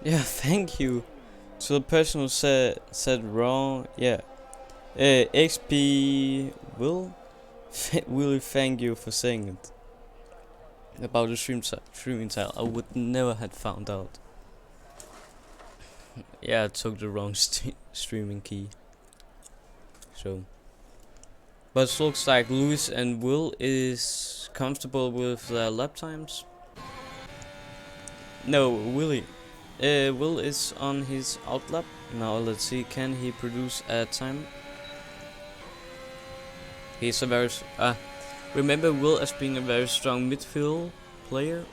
Yeah, thank you to the person who said wrong. Yeah, XP will really thank you for saying it about the streaming style. I would never had found out. Yeah, I took the wrong streaming key. So, but it looks like Lewis and Will is comfortable with their lap times. No, Willie. Will is on his outlap. Now let's see, can he produce a time? He's a very remember Will as being a very strong midfield player.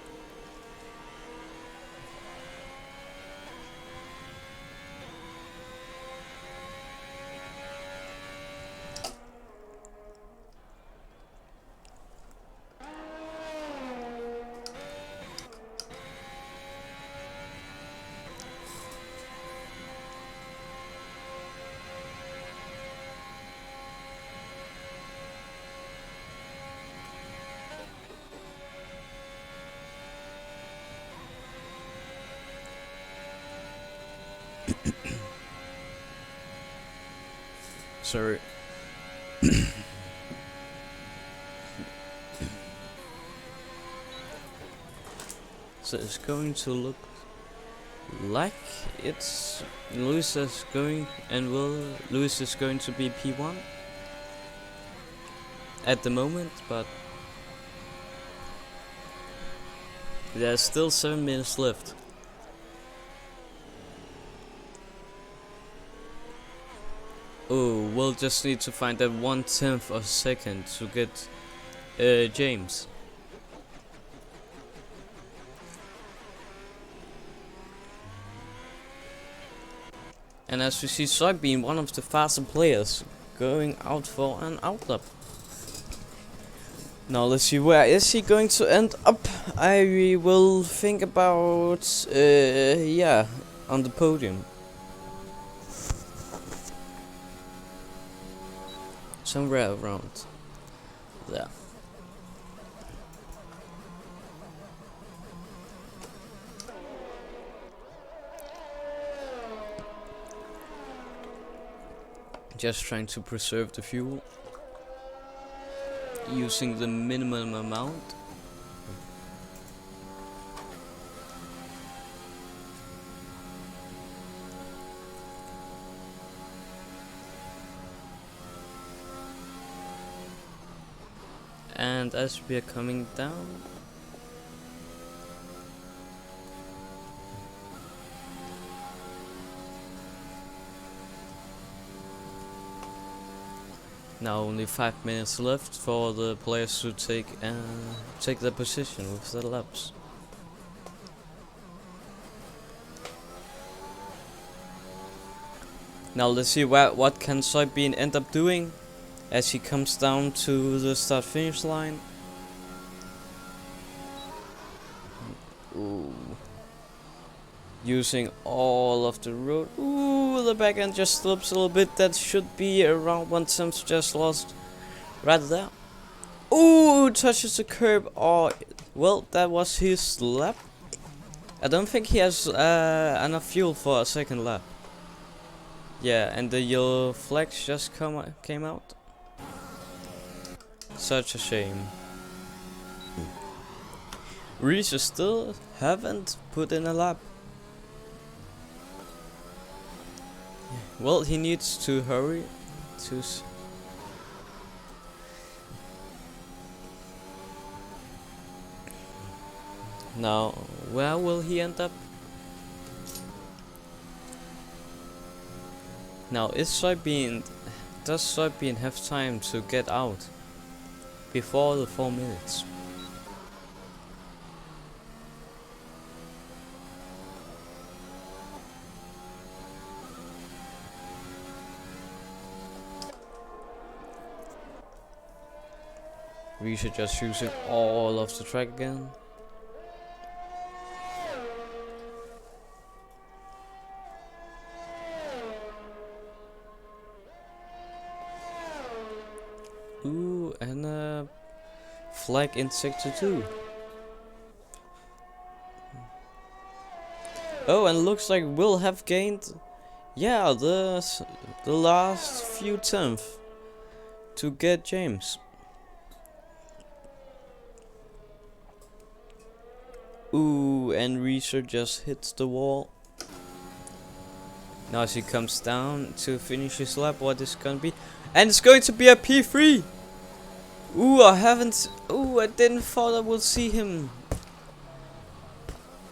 Sorry. So it's going to look like it's Lewis is going and Lewis is going to be P1 at the moment, but there's still 7 minutes left. Oh, we'll just need to find that 1/10 of a second to get James. And as we see, Soybean, one of the faster players, going out for an outlap. Now let's see, where is he going to end up? I will think about, yeah, on the podium. Somewhere around there. Just trying to preserve the fuel, using the minimum amount. And as we are coming down, now only 5 minutes left for the players to take their position with the laps. Now let's see what can Soybean end up doing as he comes down to the start finish line. Ooh. Using all of the road. Ooh, the back end just slips a little bit. That should be around 1/10 just lost right there. Ooh, touches the curb. Oh, well, that was his lap. I don't think he has enough fuel for a second lap. Yeah, and the yellow flags just came out. Such a shame. Reese still haven't put in a lap. Well, he needs to hurry to now, where will he end up? Now, does Soybean have time to get out before the 4 minutes? We should just using all of the track again. Ooh, and a flag in sector 2. Oh, and looks like we'll have gained, yeah, the last few tenths to get James. Ooh, and Reacher just hits the wall. Now she comes down to finish his lap. What is gonna be? And it's going to be a P3. Ooh, I didn't thought I would see him.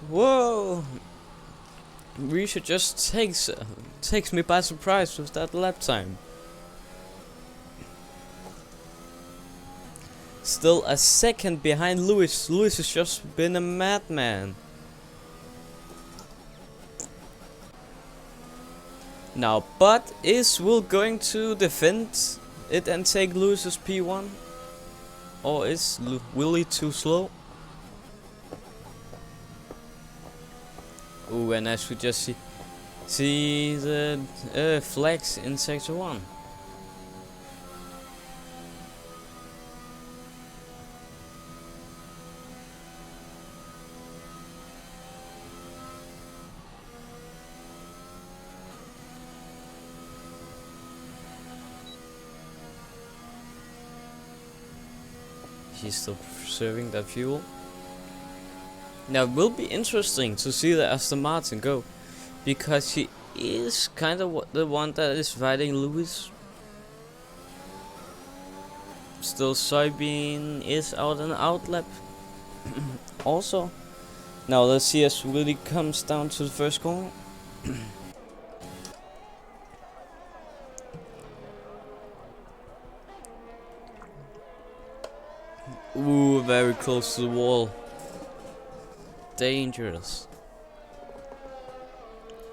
Whoa. Reacher just takes me by surprise with that lap time. Still a second behind Lewis. Lewis has just been a madman. Now, but is Will going to defend it and take Lewis's P1? Or is Willie too slow? Ooh, and as we just see the flags in sector 1. He's still preserving that fuel. Now it will be interesting to see the Aston Martin go, because he is kind of the one that is fighting Lewis. Still, Soybean is out and out lap. Also, now let's see as Willie comes down to the first corner. Ooh, very close to the wall. Dangerous.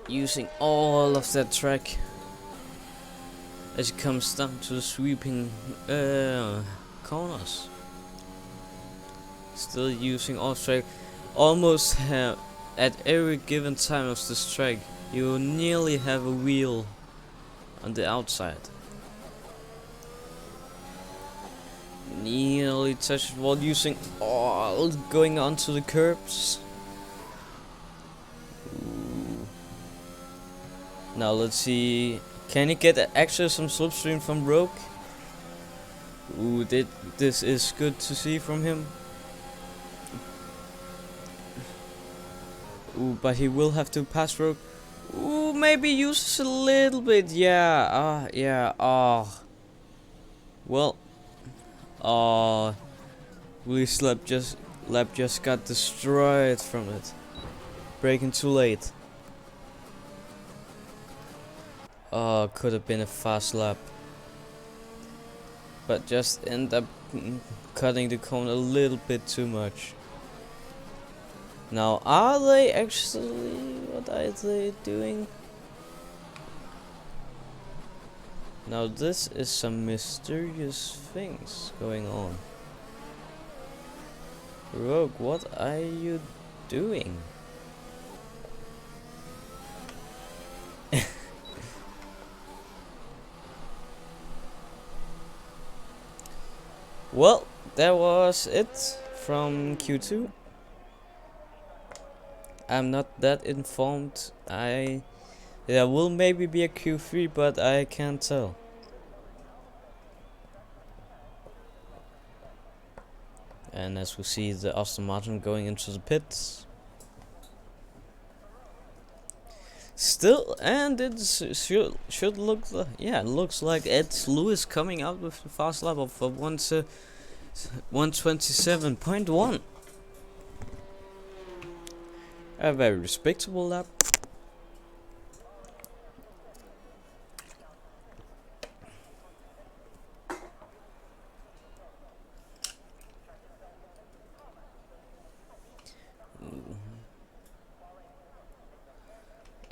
Using all of that track as it comes down to the sweeping corners. Still using all track. Almost at every given time of this track, you nearly have a wheel on the outside. Nearly touched while using all going onto the curbs. Ooh. Now let's see, can he get actually some slipstream from Rogue? Ooh, this is good to see from him. Ooh, but he will have to pass Rogue. Ooh, maybe uses a little bit. Yeah, well. Willie's lap just got destroyed from it. Braking too late. Could have been a fast lap, but just end up cutting the cone a little bit too much. Now, are they actually? What are they doing? Now this is some mysterious things going on. Rogue, what are you doing? Well, that was it from Q2. I'm not that informed. There will maybe be a Q3, but I can't tell. And as we see the Aston Martin going into the pits. Still, and it should look, yeah, it looks like it's Lewis coming out with the fast lap of 127.1. A very respectable lap.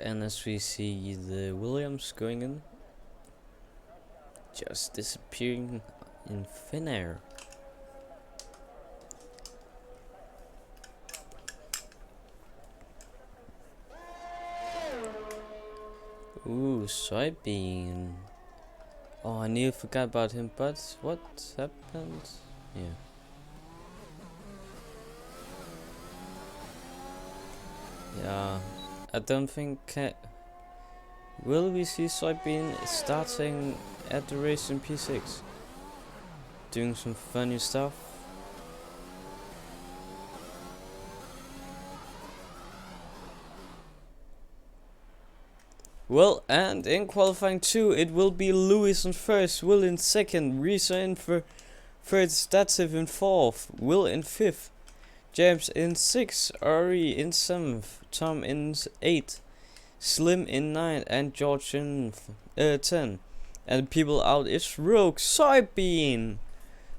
And as we see the Williams going in, just disappearing in thin air. Ooh, Soybean. Oh, I nearly forgot about him, but what happened? Yeah. Yeah. I don't think. Will we see soybean starting at the race in P6? Doing some funny stuff? Well, and in qualifying 2, it will be Lewis in first, Will in second, Risa in third, Stativ in fourth, Will in fifth, James in sixth, Ari in seventh, Tom in eighth, Slim in 9 and George in 10. And people out is Rogue Soybean.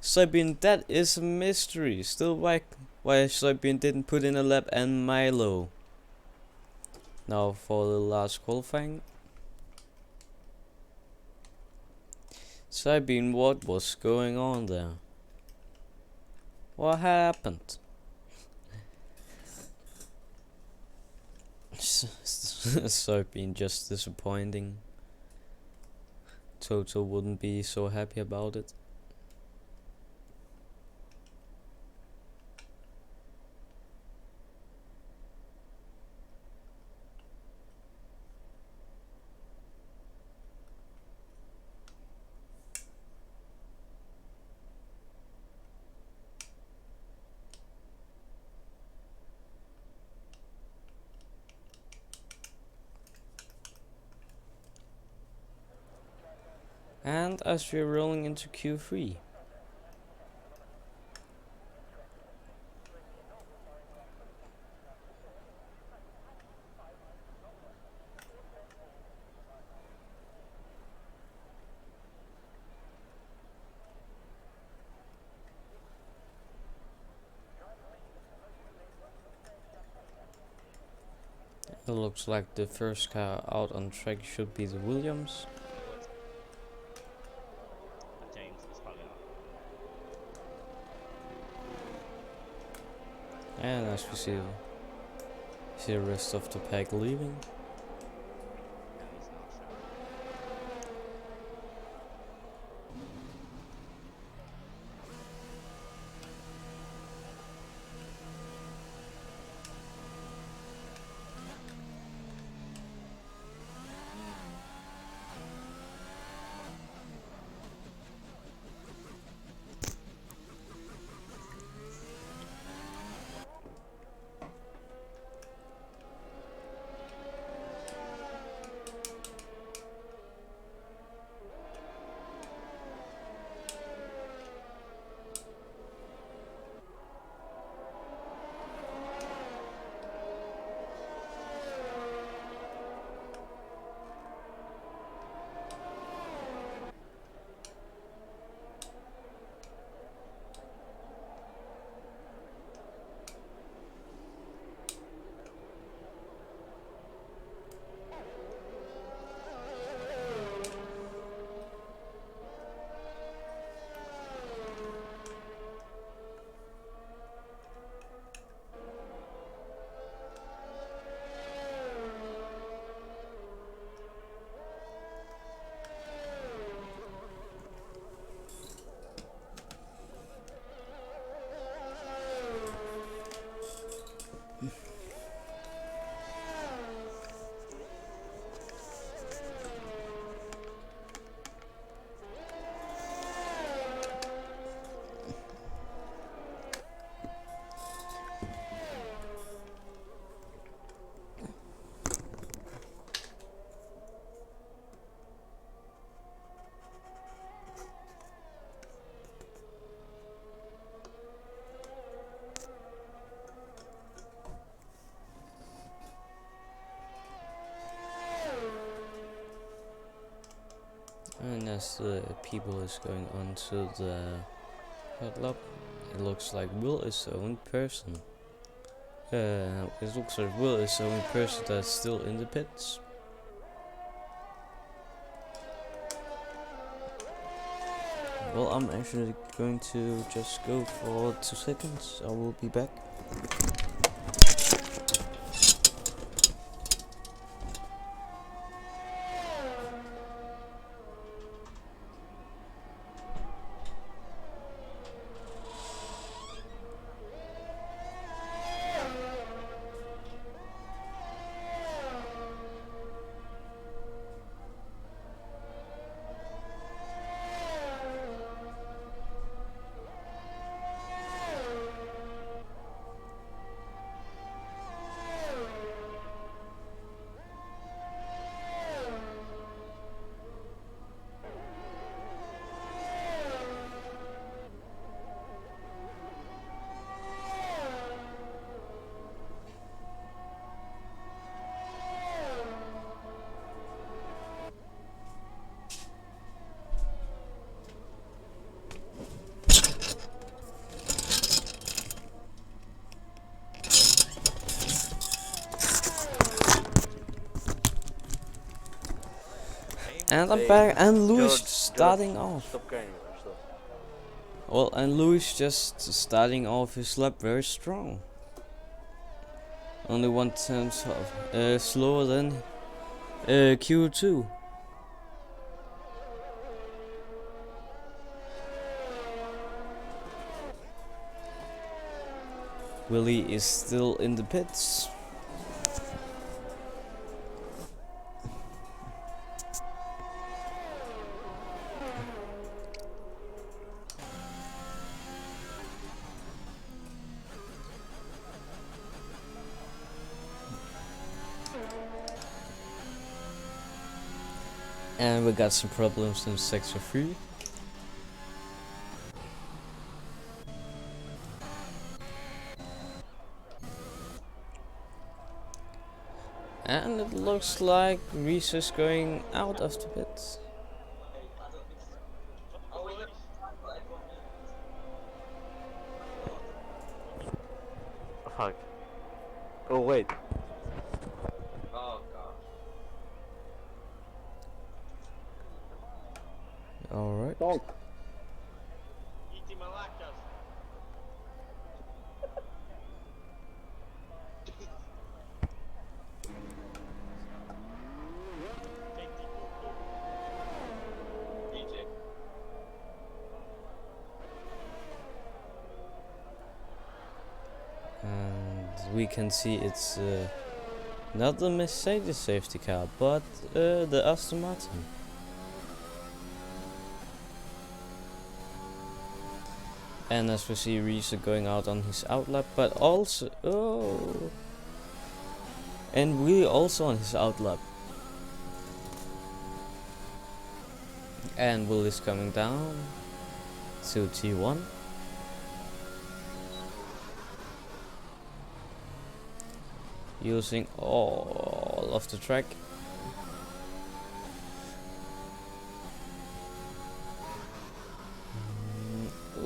Soybean, that is a mystery. Still why Soybean didn't put in a lap, and Milo. Now for the last qualifying. Soybean, what was going on there? What happened? Soybean just disappointing. Toto wouldn't be so happy about it. And as we're rolling into Q3. It looks like the first car out on track should be the Williams. And as we see the rest of the pack leaving. And as the people is going on to the headlock, it looks like Will is the only person. It looks like Will is the only person that's still in the pits. Well, I'm actually going to just go for 2 seconds. I will be back. And I'm Hey, back, and Louis George, starting off. Stop carrying your stuff. Well, and Louis just starting off his lap very strong. Only 1/10 of slower than Q2. Willie is still in the pits. And we got some problems in sector 3. And it looks like Reese is going out of the pits. Fuck. Oh wait. Alright. And we can see it's not the Mercedes safety car, but the Aston Martin. And as we see, Reese going out on his outlap, but also and Willie also on his outlap. And Will is coming down to T1. Using all of the track.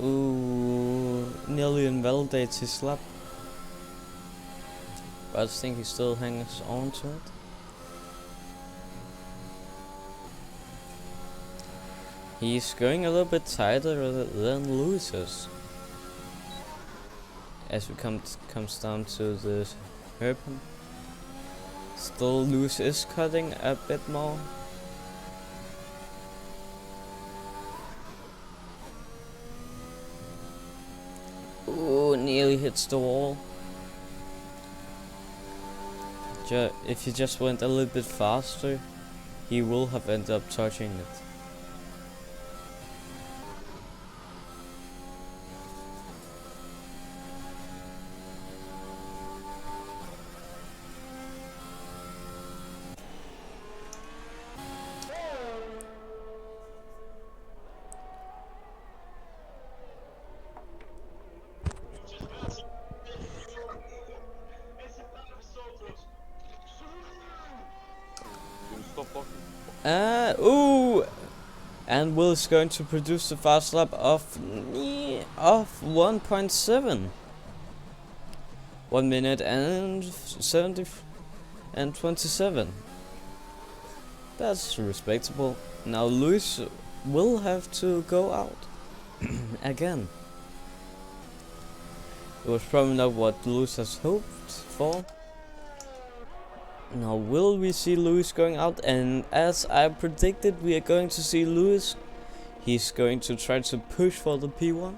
Ooh, nearly invalidates his lap. But I think he still hangs on to it. He's going a little bit tighter than Lewis is. As we comes down to the hairpin. Still Lewis is cutting a bit more. Ooh, nearly hits the wall. If he just went a little bit faster, he will have ended up touching it. Stop talking. Ooh! And Will is going to produce the fast lap of 1.7. 1 minute and 70 and 27. That's respectable. Now Lewis will have to go out again. It was probably not what Lewis has hoped for. Now will we see Lewis going out? And as I predicted, we are going to see Lewis. He's going to try to push for the P1.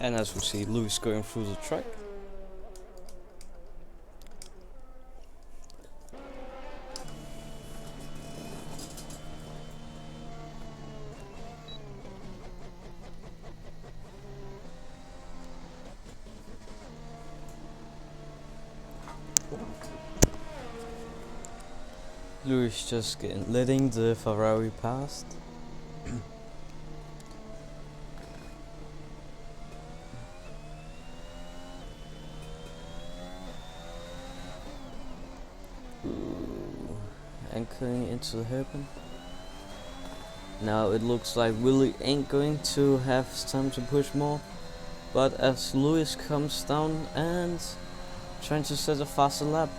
And as we see Lewis going through the track. Lewis just letting the Ferrari past. Anchoring into the hairpin. Now it looks like Willie ain't going to have time to push more, but as Lewis comes down and trying to set a faster lap,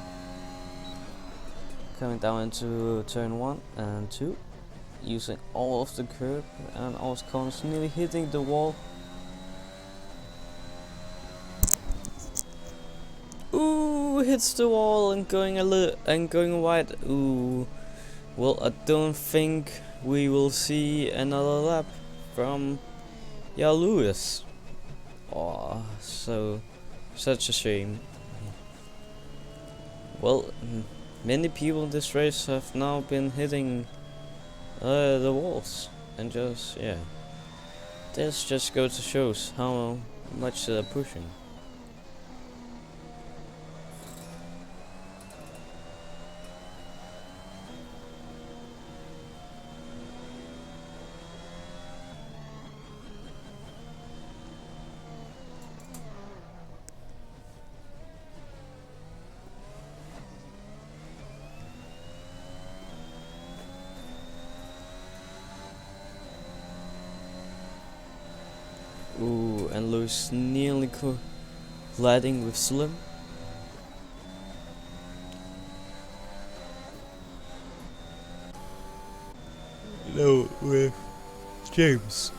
coming down into turn 1 and 2, using all of the curb and all his corners, nearly hitting the wall. Ooh, hits the wall and going wide. Ooh, well, I don't think we will see another lap from Lewis. Oh, such a shame. Well, many people in this race have now been hitting the walls, and this just goes to shows how much they're pushing. Ooh, and Lewis nearly colliding with Slim. No, with James.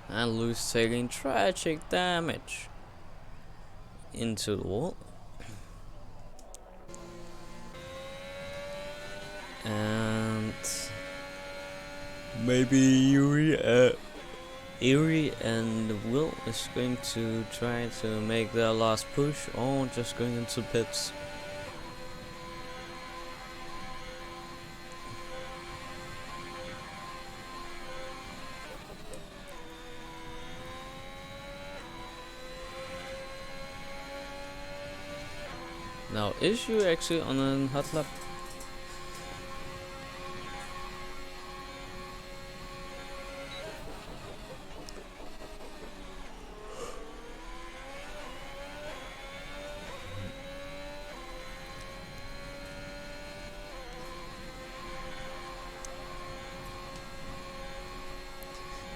And Lewis taking tragic damage into the wall. And maybe Erie and Will is going to try to make their last push, or just going into pits. Now, is you actually on a hot lap?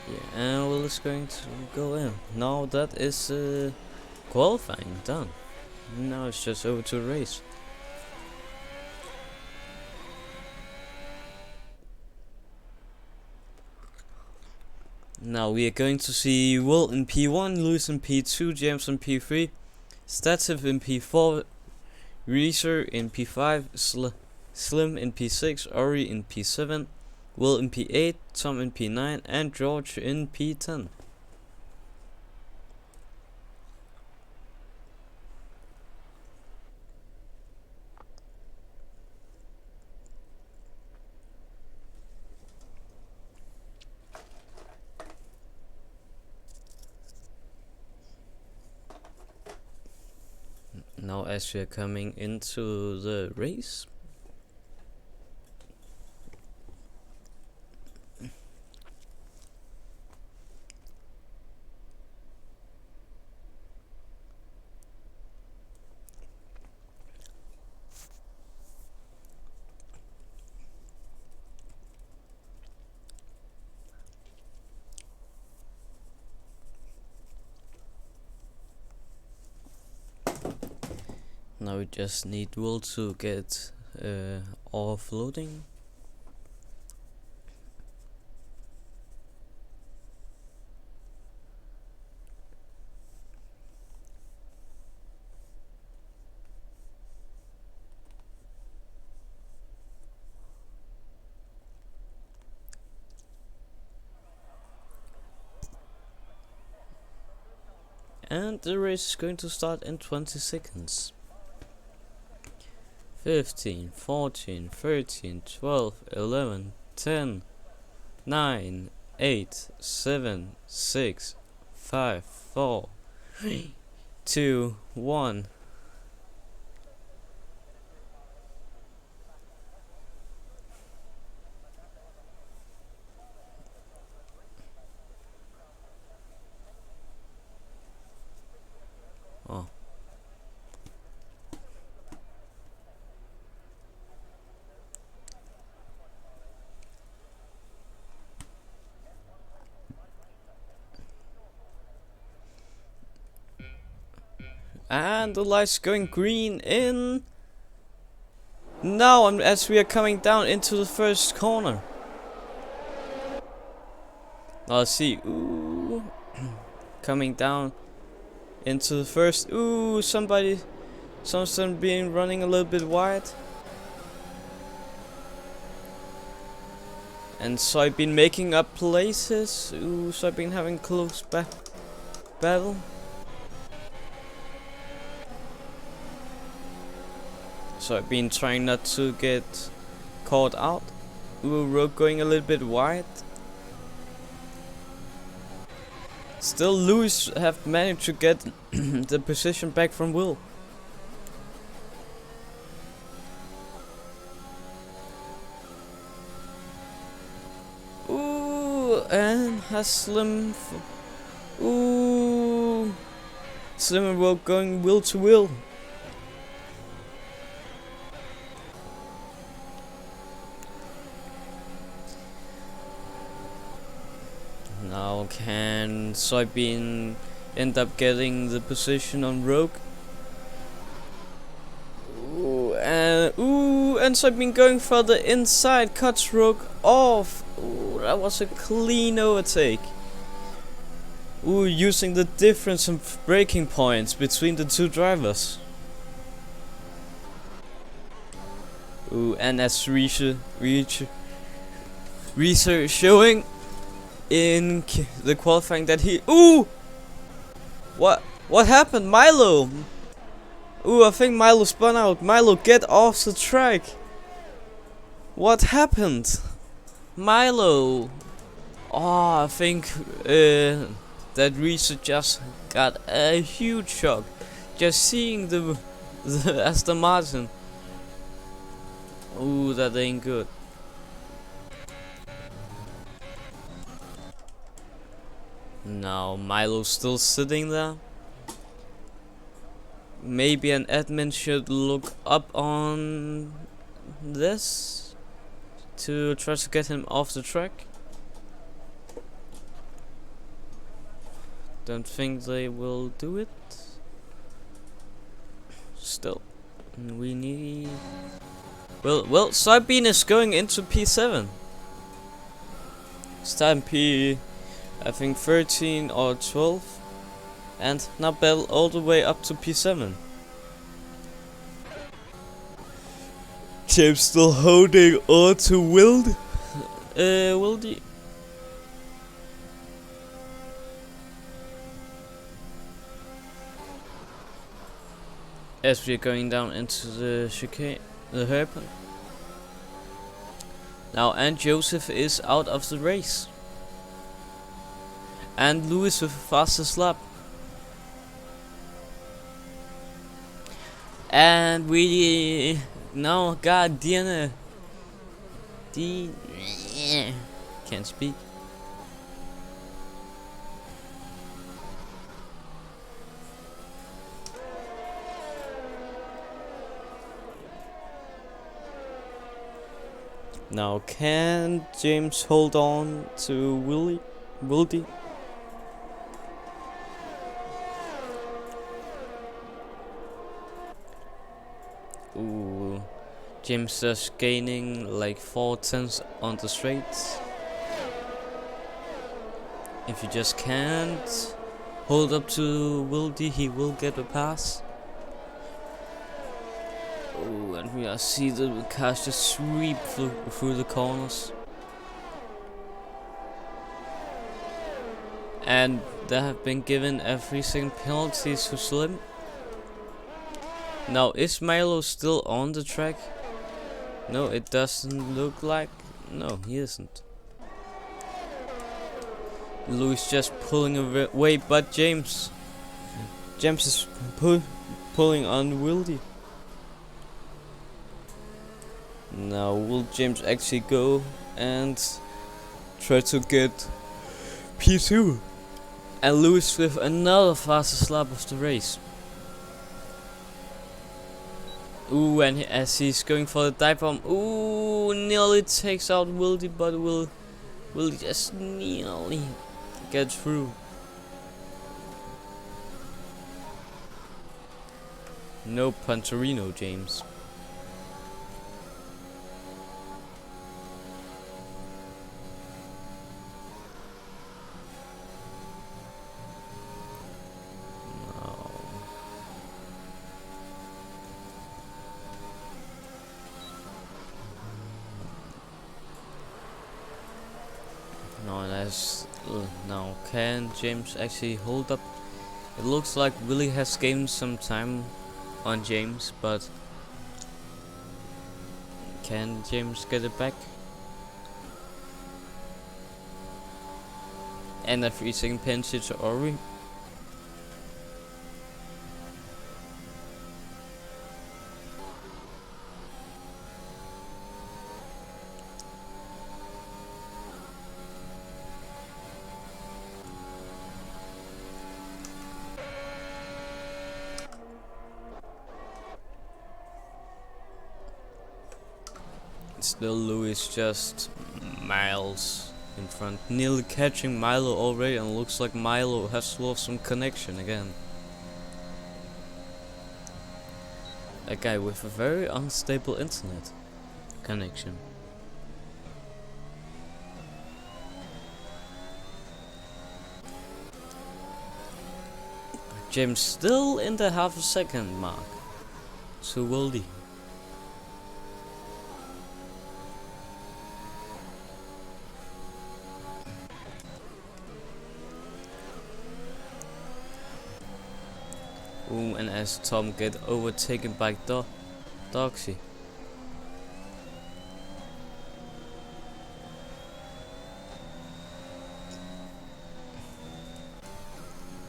Yeah, and Will is going to go in. Now that is qualifying done. Now it's just over to race. Now we are going to see Will in P1, Lewis in P2, James in P3, Stativ in P4, Reeser in P5, Slim in P6, Ori in P7, Will in P8, Tom in P9, and George in P10. Now as we are coming into the race, Now we just need Will to get offloading. And the race is going to start in 20 seconds. 15, 14, 13, 12, 11, 10, 9, 8, 7, 6, 5, 4, 3, 2, 1. Oh. And the light's going green in now, as we are coming down into the first corner. Now let's see. Ooh. Coming down into the first. Ooh, something being running a little bit wide. And Soybean making up places. Ooh, Soybean having close battle. So I've been trying not to get caught out. Ooh, road going a little bit wide. Still, Lewis have managed to get the position back from Will. Ooh, and has Slim. Ooh, Slim and Will going Will to Will. Now can Soybean end up getting the position on Rogue? Ooh, and Soybean going for the inside, cuts Rogue off. Ooh, that was a clean overtake. Ooh, using the difference in braking points between the two drivers. Ooh, and as research showing in the qualifying that he. Ooh! What happened? Milo! Ooh, I think Milo spun out. Milo, get off the track! What happened? Milo! Oh, I think that research just got a huge shock. Just seeing the Aston Martin. Ooh, that ain't good. Now Milo's still sitting there. Maybe an admin should look up on this to try to get him off the track. Don't think they will do it. Still, we need. Well, Soybean is going into P7. It's time I think 13 or 12, and now battle all the way up to P7. James still holding on to Wildy. As we are going down into the chicane, the hairpin. Now, and Joseph is out of the race. And Lewis with the fastest lap. And we now got Diana. Can't speak. Now can James hold on to Wildy? James is gaining like 4 tenths on the straights. If you just can't hold up to Wildy, he will get a pass. Oh, and we see the cars just sweep through the corners. And they have been given a 3-second penalty to Slim. Now, is Milo still on the track? No, it doesn't look like. No, he isn't. Louis just pulling away, but James is pulling on Wildy. Now, will James actually go and try to get P2? And Louis with another fastest lap of the race. Ooh, and as he's going for the dive bomb, ooh, nearly takes out Wildy, but will just nearly get through. No Pantorino, James. Now can James actually hold up? It looks like Willie has gained some time on James, but can James get it back? And a 3-second penalty to Ori. Still Louis just miles in front, nearly catching Milo already, and looks like Milo has lost some connection again. A guy with a very unstable internet connection. James still in the half-a-second mark to Wildy. Ooh, and as Tom get overtaken by Doxy.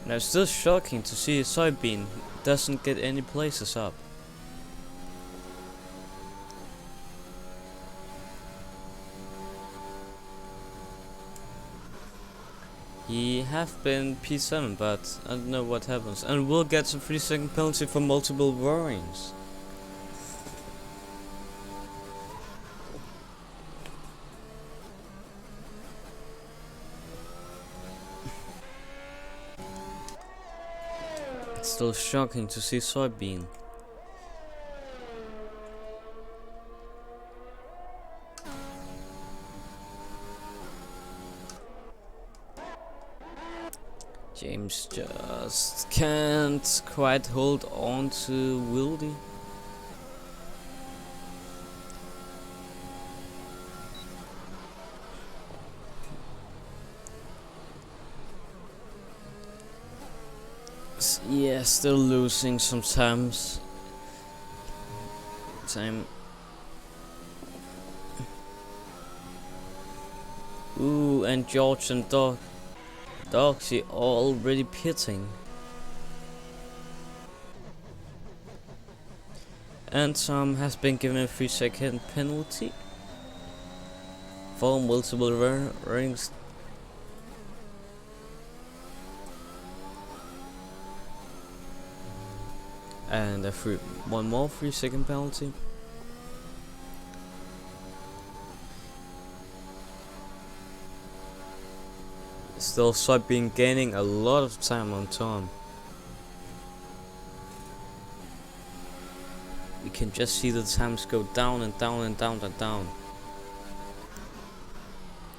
Now it's still shocking to see a soybean doesn't get any places up. He have been P7, but I don't know what happens. And will get a 3-second penalty for multiple warnings. It's still shocking to see soybean. James just can't quite hold on to Wildy. Yeah, still losing sometimes. Ooh, and George and Doxy already pitting. And Tom has been given a 3-second penalty for multiple rings. And one more 3-second penalty. Still soybean gaining a lot of time on Tom. can just see the times go down and down and down and down.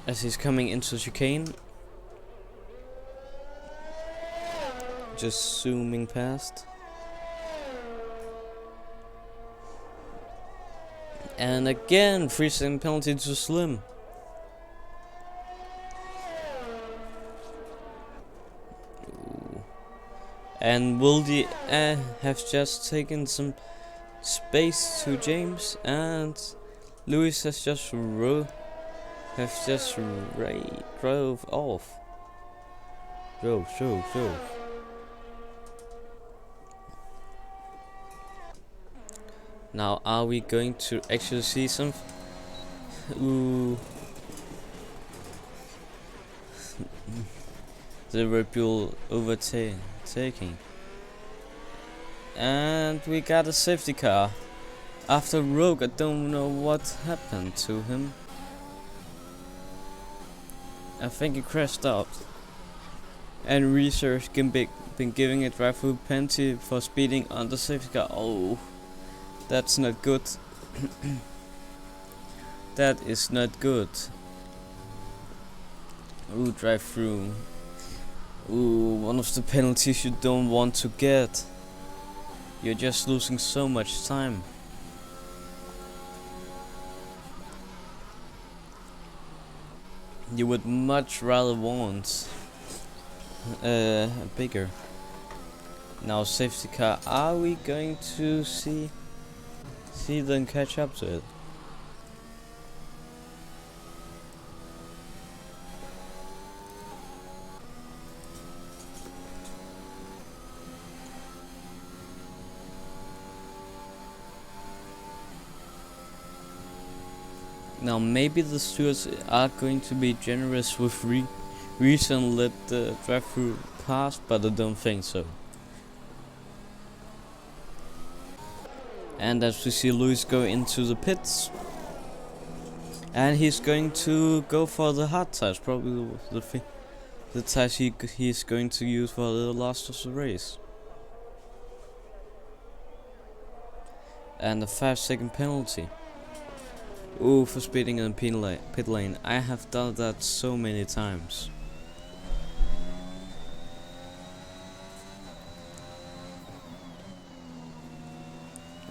As he's coming into chicane. Just zooming past. And again, 3-second penalty to Slim. Ooh. And Wildy have just taken some space to James, and Lewis has just drove off. Drove. Now, are we going to actually see some? Ooh. The Red Bull overtaking. And we got a safety car. After Rogue, I don't know what happened to him. I think he crashed out. And research can been giving a drive-through penalty for speeding on the safety car. Oh. That's not good. That is not good. Ooh, drive through. Ooh, one of the penalties you don't want to get. You're just losing so much time. You would much rather want a bigger. Now safety car. Are we going to see them catch up to it? Now maybe the stewards are going to be generous with reason let the drive-through pass, but I don't think so. And as we see Lewis go into the pits, and he's going to go for the hard tires, probably the tires he's going to use for the last of the race. And a 5-second penalty. Ooh, for speeding in the pit lane. I have done that so many times.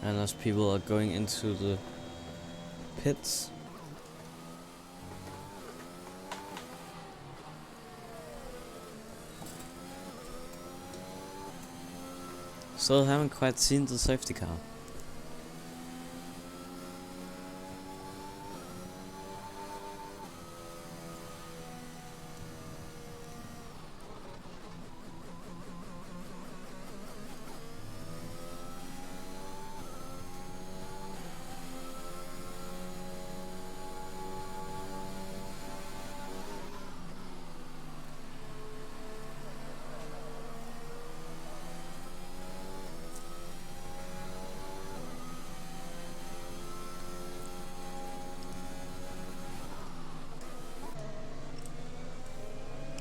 And as people are going into the pits, still haven't quite seen the safety car.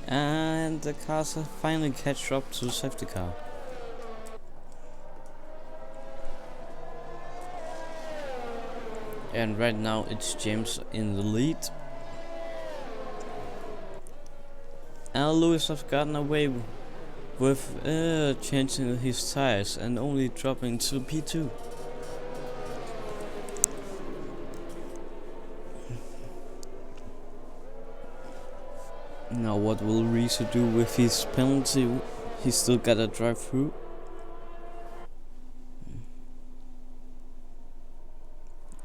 And the cars have finally catch up to the safety car. And right now it's James in the lead. And Lewis has gotten away with changing his tires and only dropping to P2. Now what will Reese do with his penalty? He's still gotta drive through.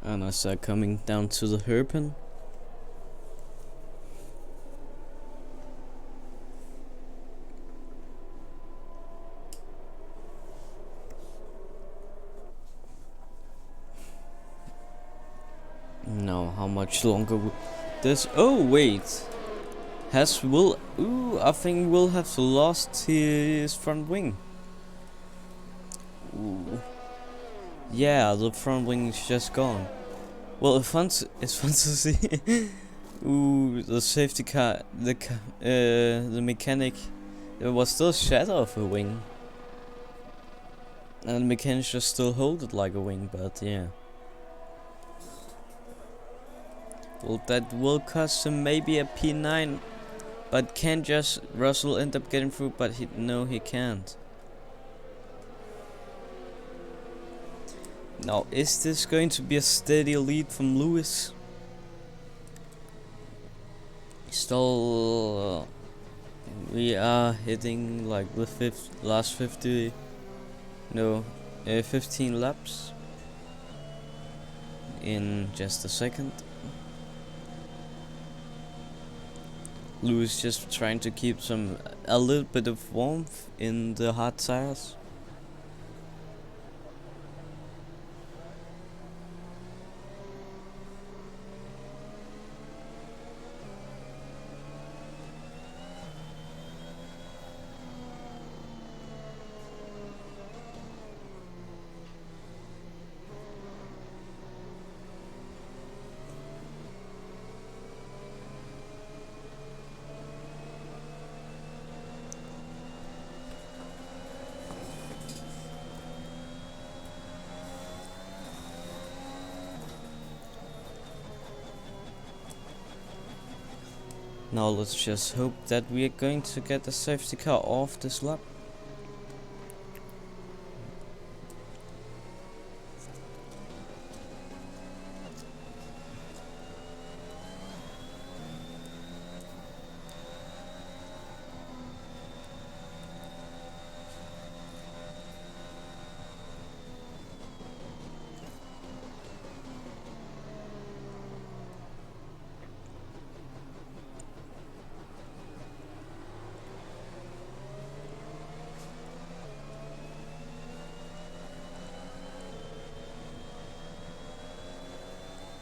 And I start coming down to the hairpin. Now how much longer will this? Oh wait. I think Will have lost his front wing. Ooh. Yeah, the front wing is just gone. Well, it's fun to see. Ooh, the safety car, the mechanic, it was still shadow of a wing. And we can just still hold it like a wing, but yeah. Well, that will cost him maybe a P9. But can just Russell end up getting through? But no, he can't. Now, is this going to be a steady lead from Lewis? Still, we are hitting like the last 50, no, 15 laps in just a second. Lewis just trying to keep a little bit of warmth in the hard tires. Now let's just hope that we are going to get the safety car off this lap.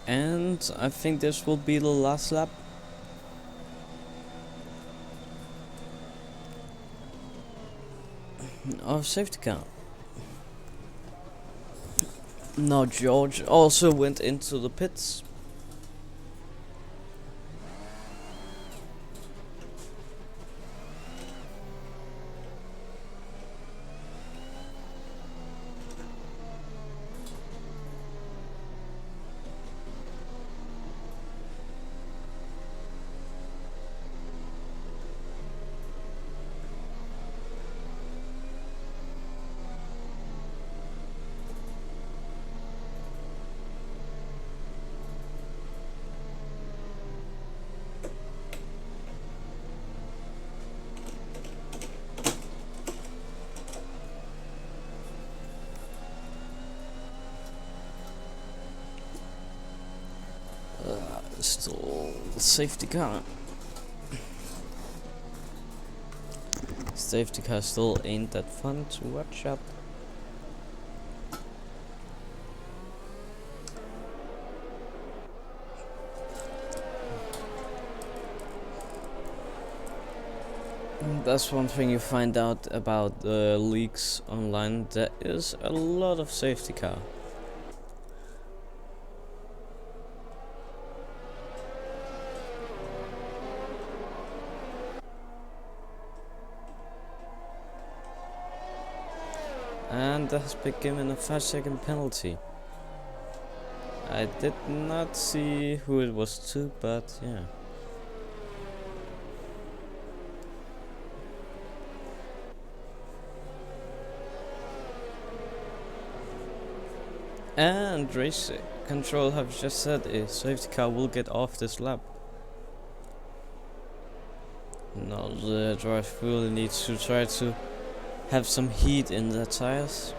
And I think this will be the last lap. Of safety car. Now George also went into the pits. Still safety car. Safety car still ain't that fun to watch up. That's one thing you find out about leaks online. There is a lot of safety car. And that has been given a 5-second penalty. I did not see who it was to, but yeah. And race control have just said a safety car will get off this lap. Now the driver really needs to try to have some heat in the tires.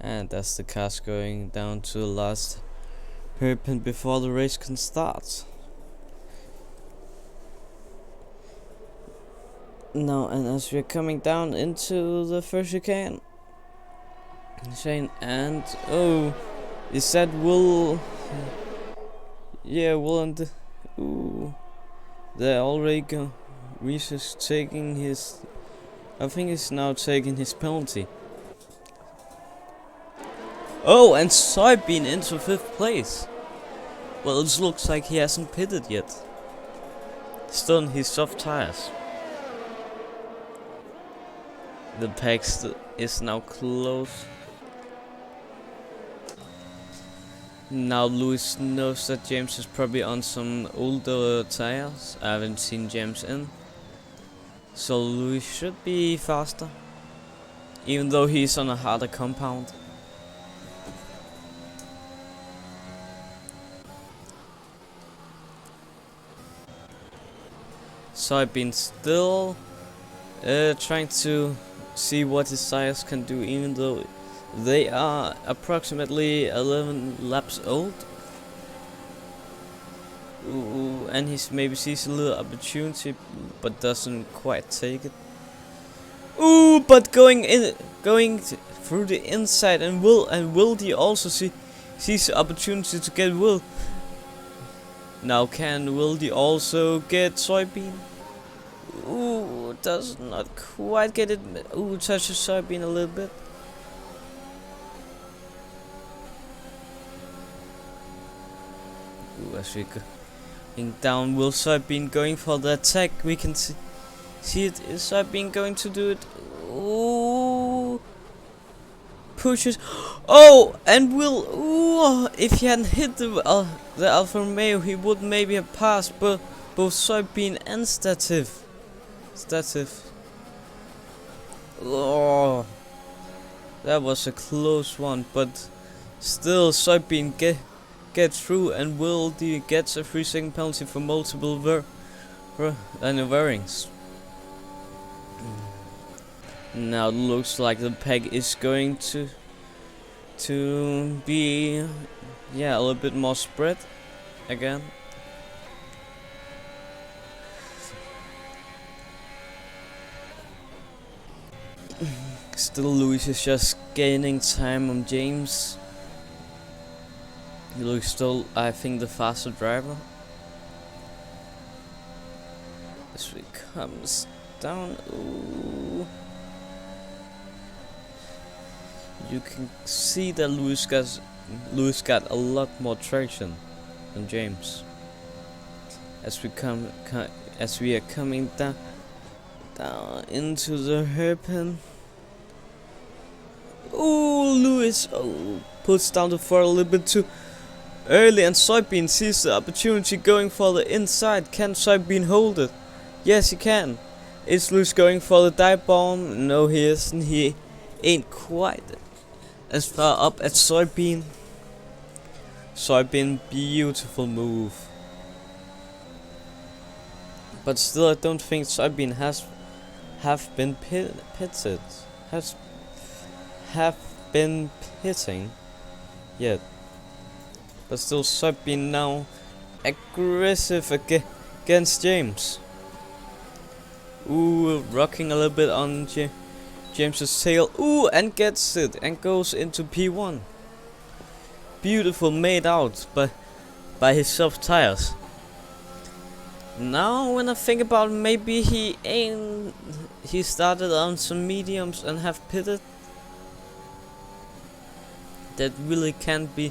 And as the car's going down to the last hairpin before the race can start. Now, and as we're coming down into the first chicane, Shane, and oh, is that Will? Yeah, Will and ooh, they're already go. Reese is taking his. I think he's now taking his penalty. Oh, and Soybean into 5th place. Well, it looks like he hasn't pitted yet. Still on his soft tires. The pack is now close. Now Lewis knows that James is probably on some older tires. I haven't seen James in. So Lewis should be faster. Even though he's on a harder compound. Soybean still trying to see what his tires can do, even though they are approximately 11 laps old. Ooh, and he maybe sees a little opportunity, but doesn't quite take it. Ooh, but going through the inside, and Wildy also sees the opportunity to get Will. Now can Wildy also get Soybean? Ooh, does not quite get it. Ooh, touches Soybean a little bit. Ooh, as we going down, will Soybean going for the attack? We can see it. Is Soybean going to do it? Ooh, pushes. Oh, and Will. Ooh, if he hadn't hit the Alfa Romeo, he would maybe have passed both Soybean and Stativ. Oh, that was a close one, but still Soybean get through, and Wildy gets a 3-second penalty for multiple veerings. Now it looks like the pack is going to be a little bit more spread again. Still Lewis is just gaining time on James. He looks still, I think, the faster driver. As he comes down, ooh. You can see that Lewis got a lot more traction than James. As we are coming down into the hairpin. Ooh, Lewis puts down the throttle a little bit too early, and Soybean sees the opportunity going for the inside. Can Soybean hold it? Yes, he can. Is Lewis going for the dive bomb? No, he isn't. He ain't quite as far up as Soybean. Soybean, beautiful move. But still, I don't think Soybean have been pitted. Have been pitting yet. But still Soybean now aggressive against James. Ooh, rocking a little bit on James's tail. Ooh, and gets it and goes into P1. Beautiful, made out by his soft tires. Now when I think about it, maybe he started on some mediums and have pitted. That really can't be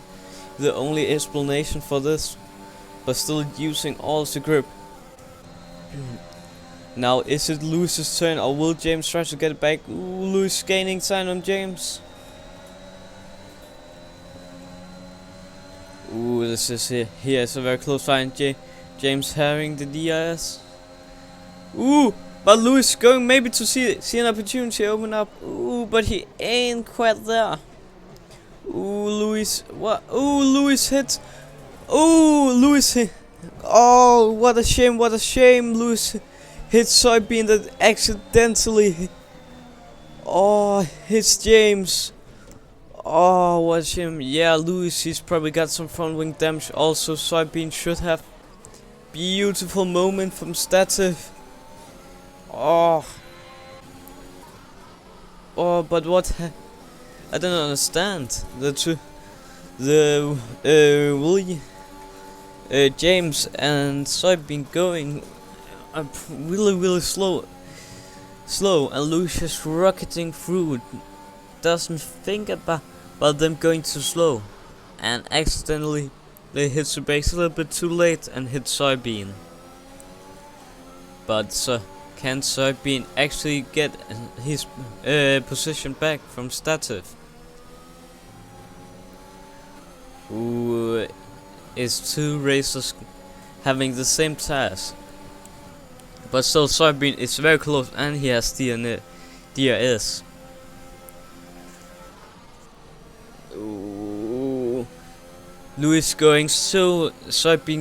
the only explanation for this, but still using all the grip. Now is it Lewis's turn, or will James try to get it back? Ooh, Lewis gaining time on James. Ooh, this is here is a very close fight. James having the DRS. Ooh, but Lewis going maybe to see an opportunity open up. Ooh, but he ain't quite there. Ooh, Lewis, what? Ooh, Lewis hit. Ooh, Lewis hit. Oh, what a shame, what a shame. Lewis hit Soybean that accidentally hits James. Oh, what a shame. Yeah, Lewis, he's probably got some front wing damage. Also, Soybean should have. Beautiful moment from Stativ. Oh, but what? I don't understand. James and Soybean going really slow, and Lewis is rocketing through. Doesn't think about but them going too slow, and accidentally they hit the brakes a little bit too late and hit Soybean. But can Soybean actually get his position back from Stativ? Who is two racers having the same task? But still, Soybean is very close, and he has DRS. Ooh. Soybean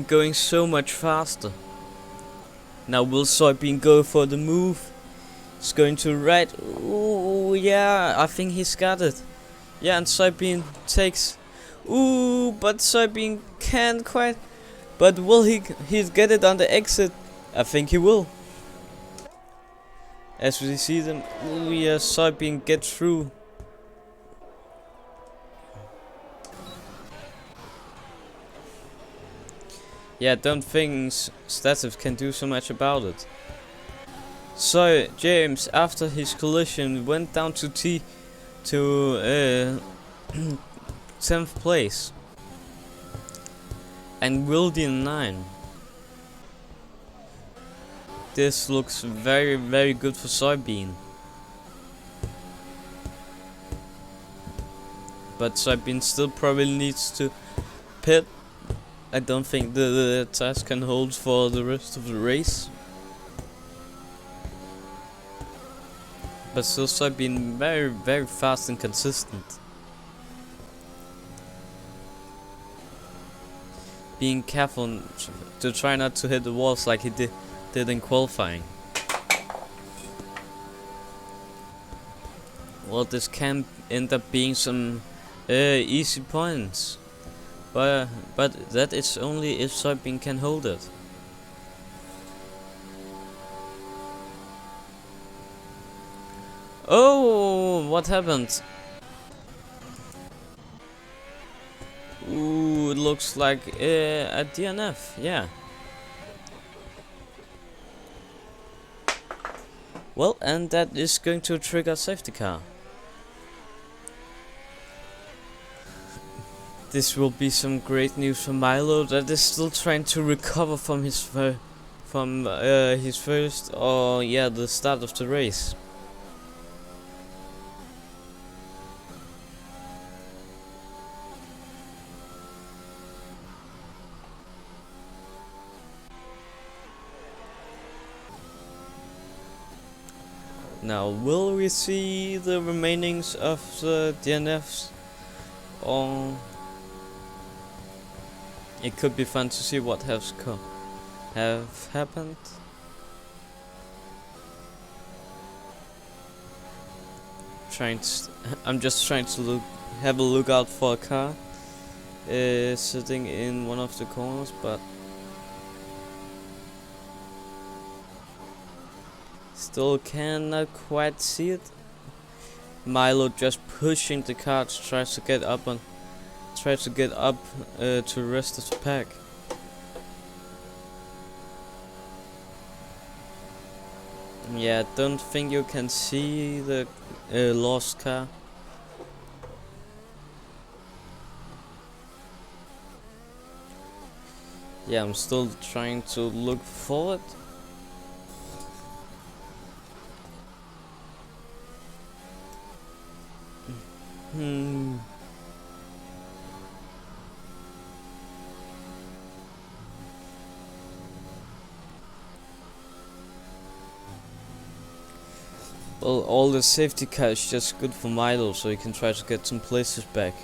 going so much faster. Now will Soybean go for the move? He's going to right. Ooh, yeah, I think he's got it. Yeah, and Soybean takes. Ooh, but Soybean can't quite. But will he get it on the exit? I think he will. As we see them, ooh, yeah, Soybean get through. Yeah, don't think Stativ can do so much about it. So James, after his collision, went down to 10th place, and Wildy in 9. This looks very, very good for Soybean. But Soybean still probably needs to pit. I don't think the task can hold for the rest of the race. But still Soybean very, very fast and consistent. Being careful to try not to hit the walls like he did in qualifying. Well, this can end up being some easy points. But that is only if Soybean can hold it. Oh, what happened? Ooh, it looks like a DNF, yeah. Well, and that is going to trigger safety car. This will be some great news for Milo, that is still trying to recover from his first, the start of the race. Now, will we see the remainings of the DNFs, or it could be fun to see what have happened. I'm just trying to have a look out for a car sitting in one of the corners, but still cannot quite see it. Milo just pushing the car to try to get up to the rest of the pack. Yeah, don't think you can see the lost car. Yeah, I'm still trying to look forward. Well, all the safety car is just good for Milo, so he can try to get some places back.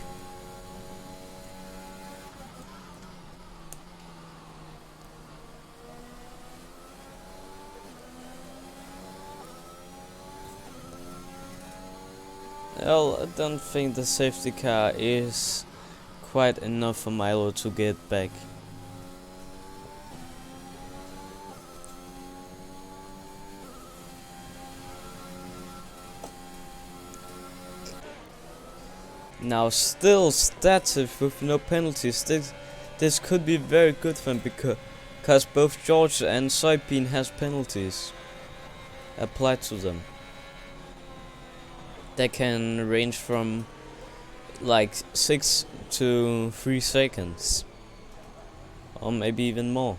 Well, I don't think the safety car is quite enough for Milo to get back. Now still Stativ with no penalties. This could be very good for him because both George and Soybean has penalties applied to them. They can range from like 6 to 3 seconds, or maybe even more.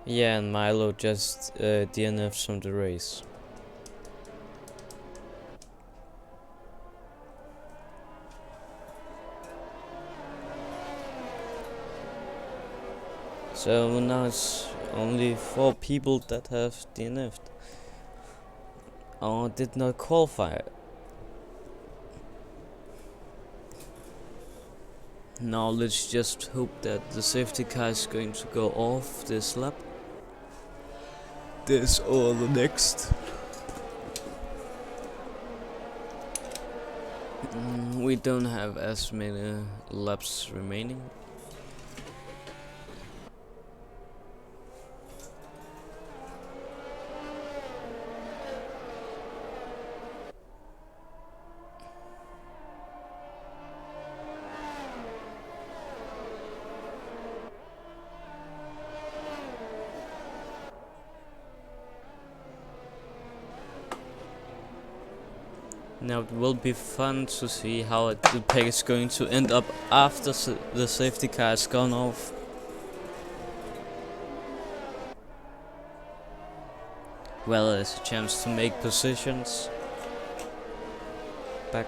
Yeah, and Milo just DNF'd from the race. So now it's only 4 people that have DNF'd or did not qualify. Now let's just hope that the safety car is going to go off this lap. This or the next. We don't have as many laps remaining. Now it will be fun to see how the pack is going to end up after the safety car has gone off. Well, there's a chance to make positions back.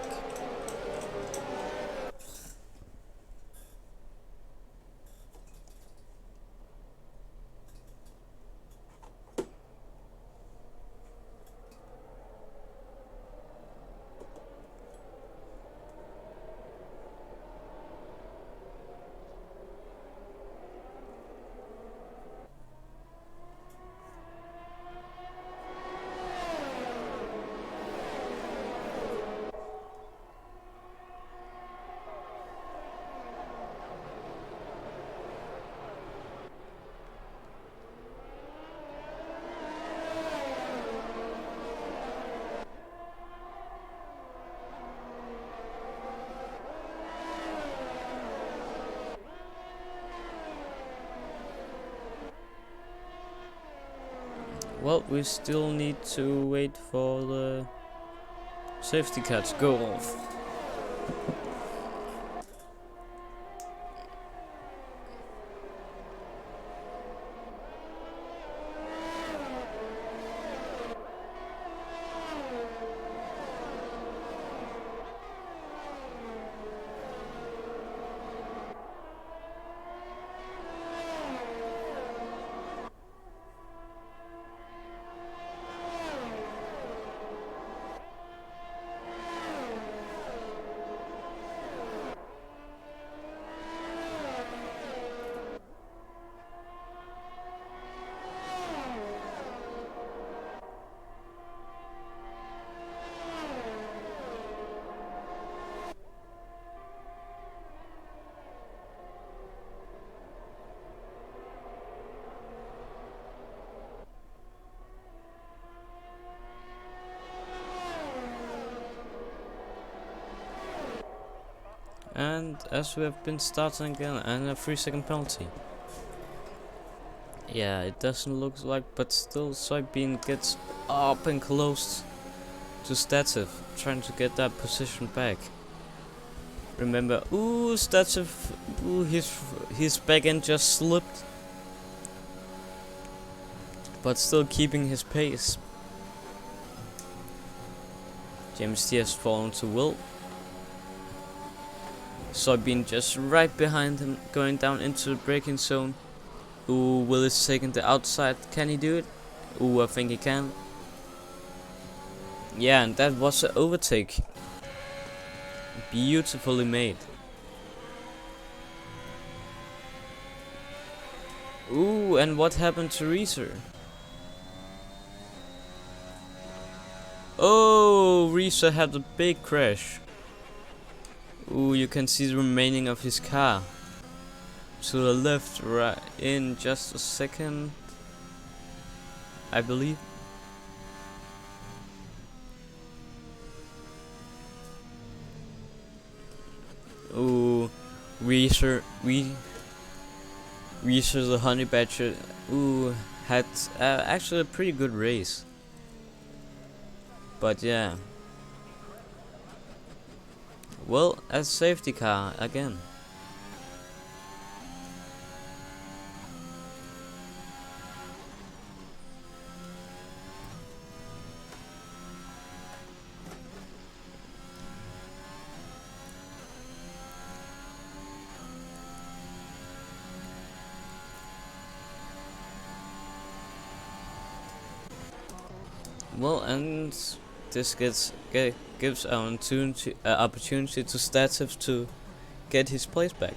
Well, we still need to wait for the safety car to go off. And as we have been starting again, and a 3-second penalty. Yeah, it doesn't look like, but still Soybean gets up and close to Stativ, trying to get that position back. Remember, Stativ, his back end just slipped, but still keeping his pace. James T has fallen to Will. Soybean just right behind him, going down into the braking zone. Will is taking the outside. Can he do it? I think he can. Yeah, and that was an overtake. Beautifully made. And what happened to Reeser? Oh, Reeser had a big crash. Ooh, you can see the remaining of his car. To the left, right, in just a second, I believe. Ooh, Reeser the Honey Badger, ooh, had actually a pretty good race. But yeah. Well, a safety car again. Well, and this gives our opportunity to Stativ to get his place back.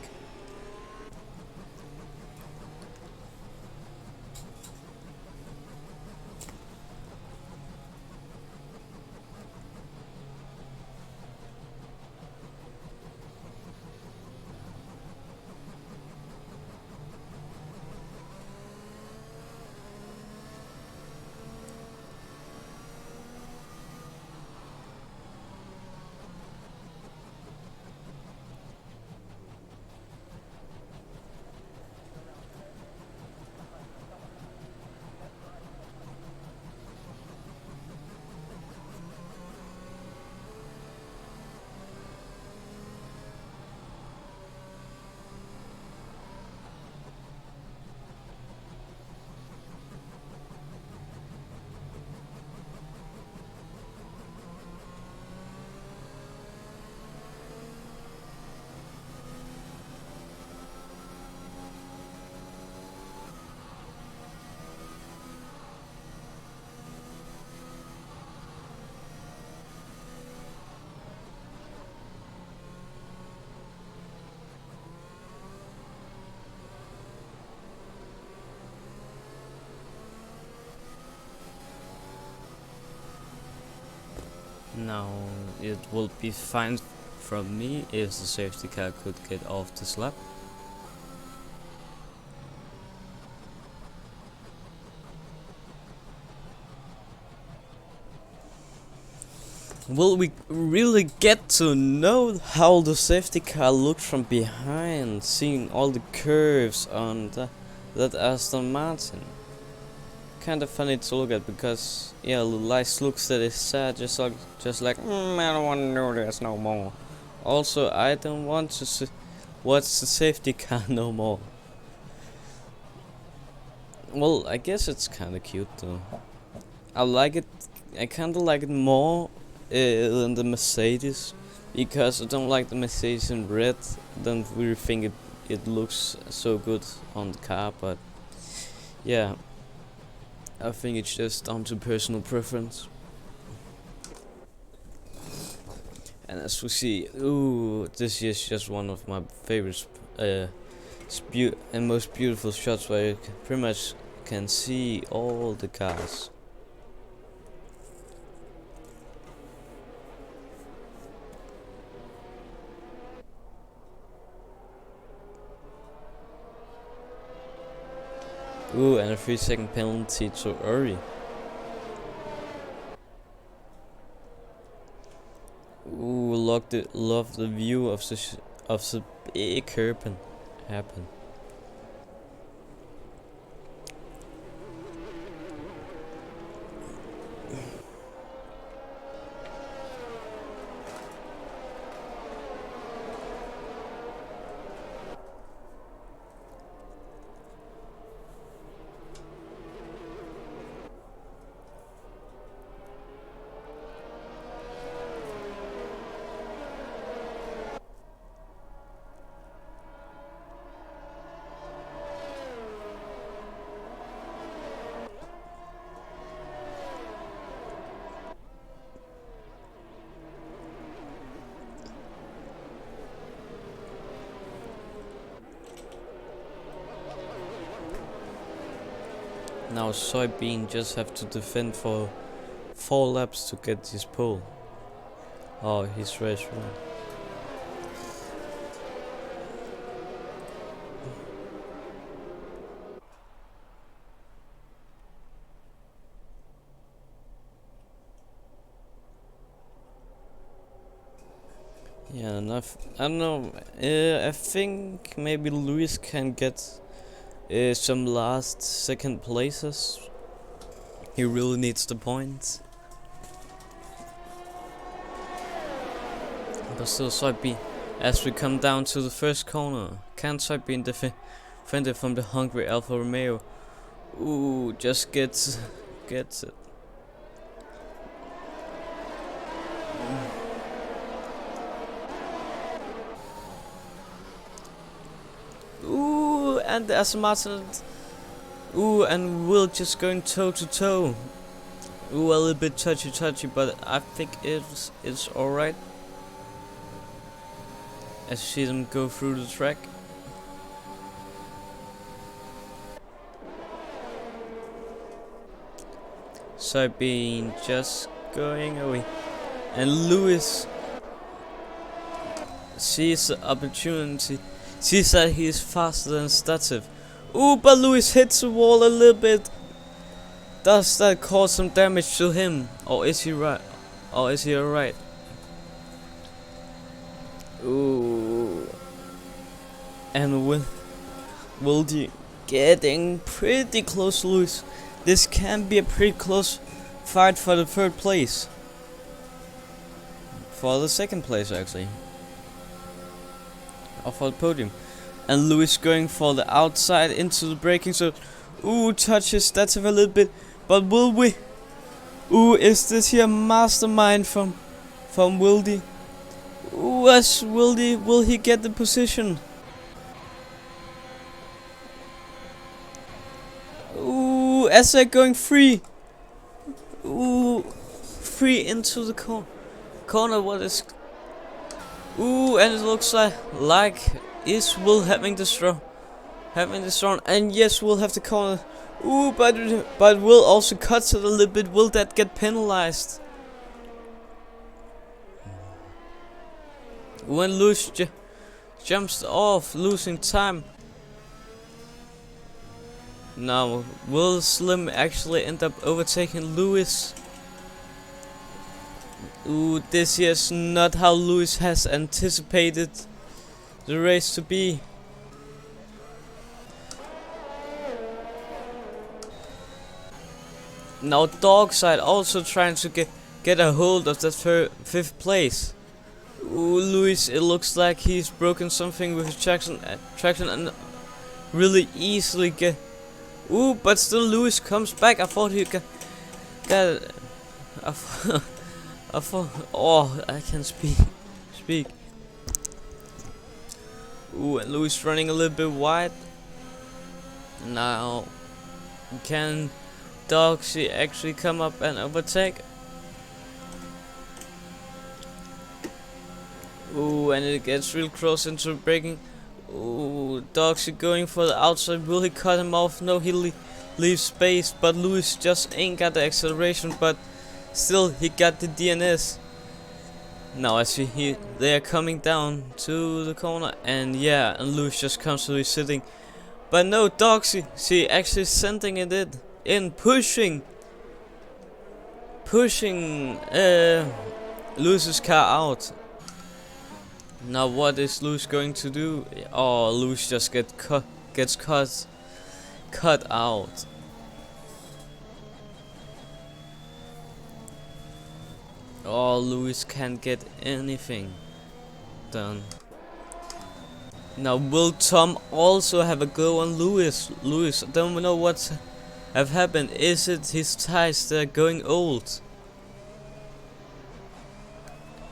Now, it will be fine from me if the safety car could get off this lap. Will we really get to know how the safety car looked from behind, seeing all the curves on that Aston Martin? Kind of funny to look at because yeah, the lights looks that is sad, just like I don't want to know this no more. Also, I don't want to watch the safety car no more. Well, I guess it's kind of cute though. I like it. I kind of like it more than the Mercedes, because I don't like the Mercedes in red. Don't really think it looks so good on the car, but yeah, I think it's just down to personal preference. And as we see, ooh, this is just one of my favorite and most beautiful shots where you pretty much can see all the cars. Ooh, and a 3-second penalty to Uri. Ooh, love the view of the big happen. Now Soybean just have to defend for 4 laps to get his pole. Oh, his race run. Yeah, enough. I don't know. I think maybe Lewis can get some last second places. He really needs the points. But still, Soybean, as we come down to the first corner, can Soybean defend from the hungry Alfa Romeo? Ooh, just gets it. Ooh, and as Martin. Ooh, and Will just going toe to toe. Ooh, a little bit touchy, but I think it's alright. As you see them go through the track. Soybean just going away. And Lewis sees the opportunity. Sees that he is faster than Stativ. Ooh, but Lewis hits the wall a little bit. Does that cause some damage to him? Or is he right? Or is he alright? Ooh. And Wildy getting pretty close to Lewis. This can be a pretty close fight for the third place. For the second place actually. Or for the podium. And Lewis going for the outside into the braking, so ooh, touches that's a little bit. But will we? Ooh, is this here mastermind from Wildy? Ooh, as Wildy, will he get the position? Ooh, as they're going free. Ooh, free into the corner. What is? Ooh, and it looks like is Will having the strong, and yes, Will have the corner. Ooh, but Will also cuts it a little bit. Will that get penalized? When Lewis jumps off, losing time. Now, will Slim actually end up overtaking Lewis? Ooh, this is not how Lewis has anticipated the race to be. Now Dogside also trying to get a hold of that fifth place. Ooh, Lewis, it looks like he's broken something with his traction and really easily get. Ooh, but still Lewis comes back. I thought he got oh, I can speak. Ooh, and Lewis running a little bit wide. Now, can Dogsy actually come up and overtake? Ooh, and it gets real close into braking. Ooh, Dogsy going for the outside. Will he cut him off? No, he leaves space, but Lewis just ain't got the acceleration, but still he got the DNS. Now I see they are coming down to the corner, and yeah, and Lewis just comes to his sitting. But no, Dogsy, see, actually sending it in, pushing Lewis's car out. Now what is Lewis going to do? Oh, Lewis just gets cut out. Oh, Lewis can't get anything done. Now will Tom also have a go on Lewis? Lewis, I don't know what have happened. Is it his tires that are going old?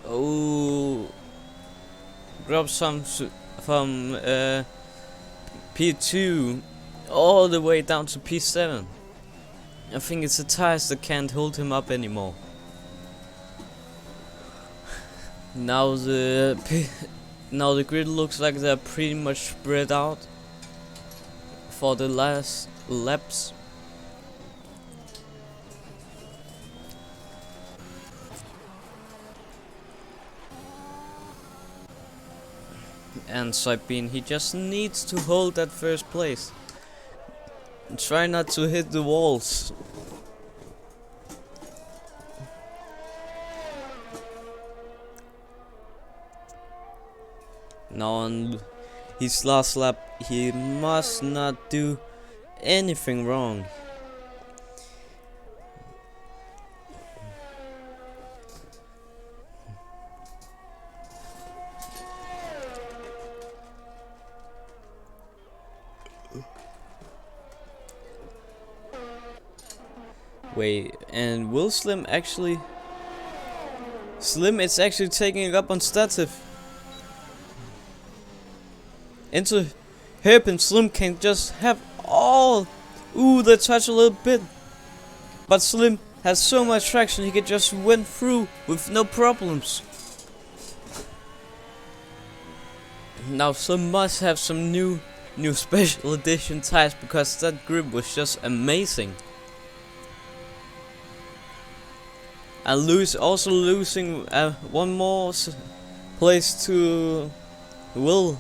Oh, grab some from P2 all the way down to P7. I think it's the tires that can't hold him up anymore. Now the grid looks like they're pretty much spread out for the last laps. And Soybean, he just needs to hold that first place. And try not to hit the walls. Now on his last lap, he must not do anything wrong. Wait, and will Slim actually... Slim is actually taking it up on Stativ. Into Herb, and Slim can just have all... Ooh, they touch a little bit. But Slim has so much traction, he can just win through with no problems. Now Slim must have some new special edition tires, because that grip was just amazing. And also losing one more place to Will.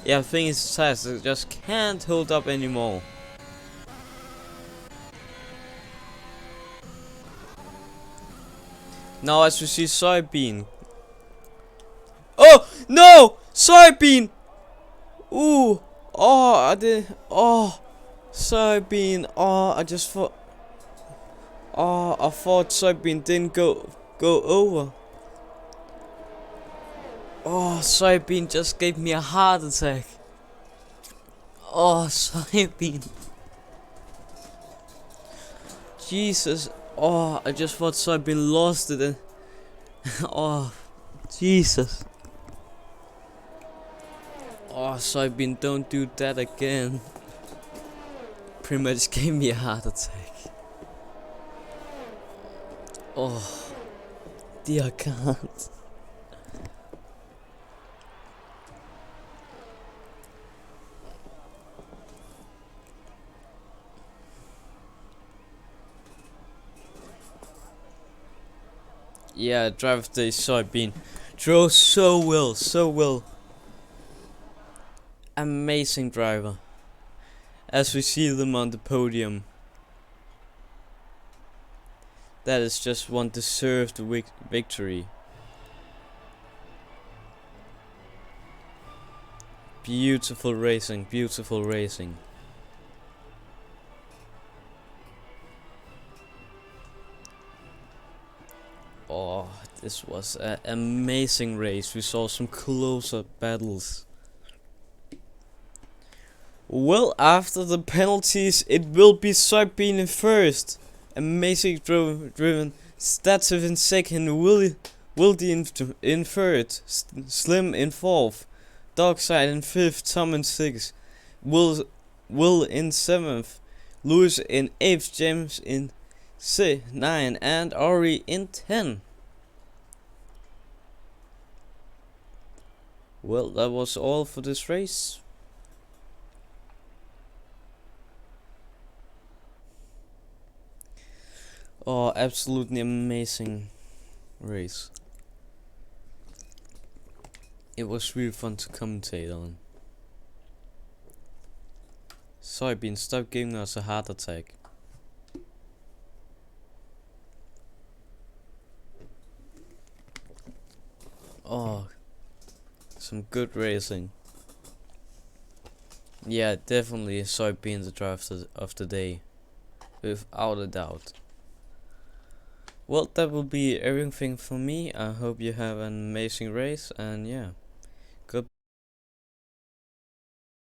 Yeah, I think his tires just can't hold up anymore. Now as we see Soybean. Oh no! Soybean! Ooh! Oh, I did. Oh, Soybean! Oh, I just thought. Oh, I thought Soybean didn't go over. Oh, Soybean just gave me a heart attack. Oh, Soybean. Jesus. Oh, I just thought Soybean lost it. And oh, Jesus. Oh, Soybean, don't do that again. Pretty much gave me a heart attack. Oh, dear God. Yeah, driver of the day Soybean drove so well. Amazing driver. As we see them on the podium. That is just one deserved victory. Beautiful racing, beautiful racing. Oh, this was an amazing race. We saw some closer battles. Well, after the penalties, it will be Soybean in first. Amazing driven. Stativ in second. Wildy in third. Slim in fourth. Dogside in fifth. Tom in sixth. Will in seventh. Lewis in eighth. James in 9. And Ori in 10. Well, that was all for this race. Oh, absolutely amazing race. It was really fun to commentate on. Soybean, stop giving us a heart attack. Oh, some good racing. Yeah, definitely Soybean the driver of the day, without a doubt. Well, that will be everything for me. I hope you have an amazing race, and yeah.